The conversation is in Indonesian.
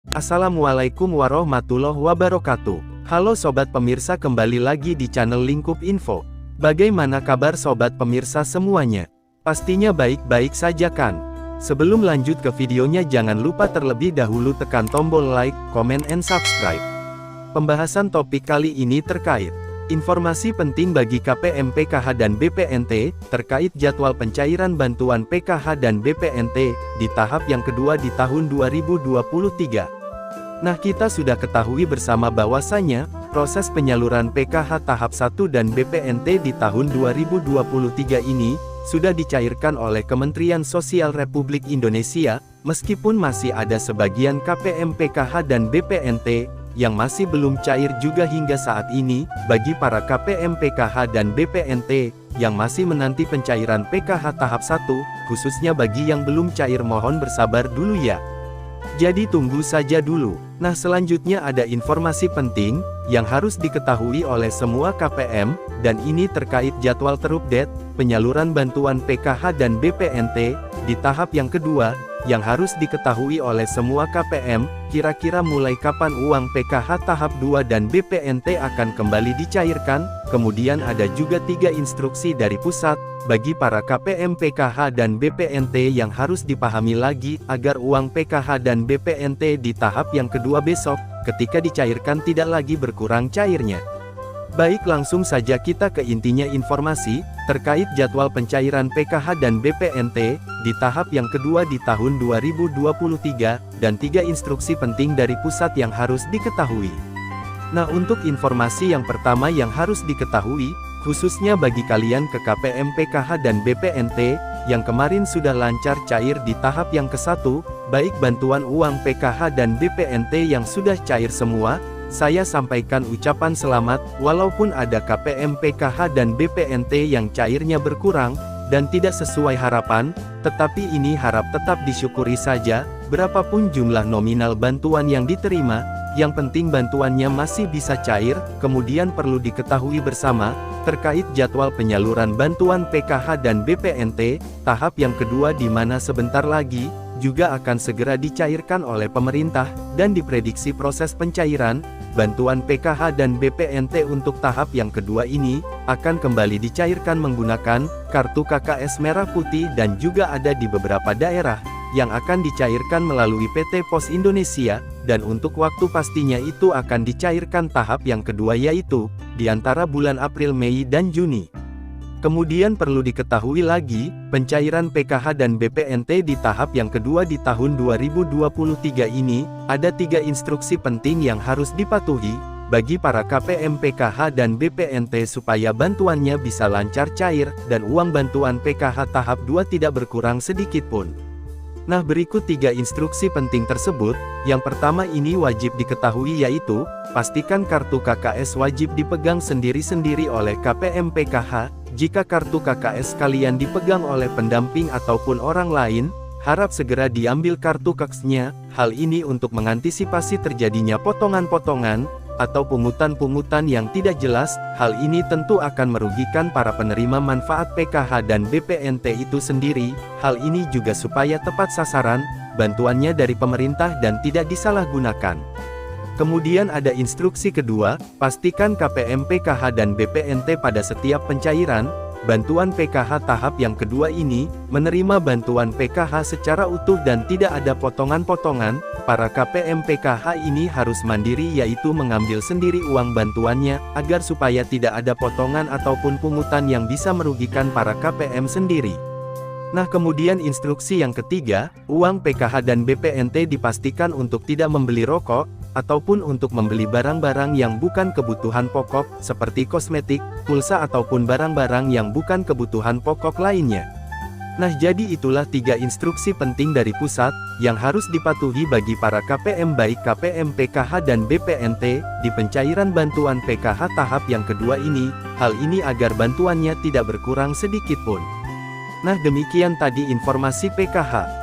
Assalamualaikum warahmatullahi wabarakatuh. Halo sobat pemirsa, kembali lagi di channel Lingkup Info. Bagaimana kabar sobat pemirsa semuanya? Pastinya baik-baik saja kan? Sebelum lanjut ke videonya, jangan lupa terlebih dahulu tekan tombol like, comment, and subscribe. Pembahasan topik kali ini terkait informasi penting bagi KPM PKH dan BPNT, terkait jadwal pencairan bantuan PKH dan BPNT, di tahap yang kedua di tahun 2023. Nah, kita sudah ketahui bersama bahwasanya, proses penyaluran PKH tahap 1 dan BPNT di tahun 2023 ini, sudah dicairkan oleh Kementerian Sosial Republik Indonesia, meskipun masih ada sebagian KPM PKH dan BPNT, yang masih belum cair juga hingga saat ini. Bagi para KPM PKH dan BPNT, yang masih menanti pencairan PKH tahap 1, khususnya bagi yang belum cair, mohon bersabar dulu ya. Jadi tunggu saja dulu. Nah, selanjutnya ada informasi penting, yang harus diketahui oleh semua KPM, dan ini terkait jadwal terupdate, penyaluran bantuan PKH dan BPNT, di tahap yang kedua, yang harus diketahui oleh semua KPM, kira-kira mulai kapan uang PKH tahap 2 dan BPNT akan kembali dicairkan. Kemudian ada juga 3 instruksi dari pusat, bagi para KPM PKH dan BPNT yang harus dipahami lagi, agar uang PKH dan BPNT di tahap yang kedua besok, ketika dicairkan tidak lagi berkurang cairnya. Baik, langsung saja kita ke intinya informasi, terkait jadwal pencairan PKH dan BPNT, di tahap yang kedua di tahun 2023, dan 3 instruksi penting dari pusat yang harus diketahui. Nah, untuk informasi yang pertama yang harus diketahui, khususnya bagi kalian ke KPM PKH dan BPNT, yang kemarin sudah lancar cair di tahap yang ke-1, baik bantuan uang PKH dan BPNT yang sudah cair semua, saya sampaikan ucapan selamat, walaupun ada KPM PKH dan BPNT yang cairnya berkurang, dan tidak sesuai harapan, tetapi ini harap tetap disyukuri saja, berapapun jumlah nominal bantuan yang diterima, yang penting bantuannya masih bisa cair. Kemudian perlu diketahui bersama, terkait jadwal penyaluran bantuan PKH dan BPNT, tahap yang kedua di mana sebentar lagi, juga akan segera dicairkan oleh pemerintah, dan diprediksi proses pencairan bantuan PKH dan BPNT untuk tahap yang kedua ini, akan kembali dicairkan menggunakan kartu KKS Merah Putih, dan juga ada di beberapa daerah, yang akan dicairkan melalui PT Pos Indonesia, dan untuk waktu pastinya itu akan dicairkan tahap yang kedua yaitu, di antara bulan April, Mei, dan Juni. Kemudian perlu diketahui lagi, pencairan PKH dan BPNT di tahap yang kedua di tahun 2023 ini, ada 3 instruksi penting yang harus dipatuhi, bagi para KPM PKH dan BPNT supaya bantuannya bisa lancar cair, dan uang bantuan PKH tahap 2 tidak berkurang sedikitpun. Nah, berikut 3 instruksi penting tersebut. Yang pertama ini wajib diketahui yaitu, pastikan kartu KKS wajib dipegang sendiri-sendiri oleh KPM PKH. Jika kartu KKS kalian dipegang oleh pendamping ataupun orang lain, harap segera diambil kartu KKS-nya. Hal ini untuk mengantisipasi terjadinya potongan-potongan, atau pungutan-pungutan yang tidak jelas. Hal ini tentu akan merugikan para penerima manfaat PKH dan BPNT itu sendiri. Hal ini juga supaya tepat sasaran, bantuannya dari pemerintah dan tidak disalahgunakan. Kemudian ada instruksi kedua, pastikan KPM PKH dan BPNT pada setiap pencairan bantuan PKH tahap yang kedua ini, menerima bantuan PKH secara utuh dan tidak ada potongan-potongan. Para KPM PKH ini harus mandiri yaitu mengambil sendiri uang bantuannya, agar supaya tidak ada potongan ataupun pungutan yang bisa merugikan para KPM sendiri. Nah, kemudian instruksi yang ketiga, uang PKH dan BPNT dipastikan untuk tidak membeli rokok, ataupun untuk membeli barang-barang yang bukan kebutuhan pokok, seperti kosmetik, pulsa ataupun barang-barang yang bukan kebutuhan pokok lainnya. Nah, jadi itulah 3 instruksi penting dari pusat, yang harus dipatuhi bagi para KPM baik KPM PKH dan BPNT, di pencairan bantuan PKH tahap yang kedua ini, hal ini agar bantuannya tidak berkurang sedikitpun. Nah, demikian tadi informasi PKH.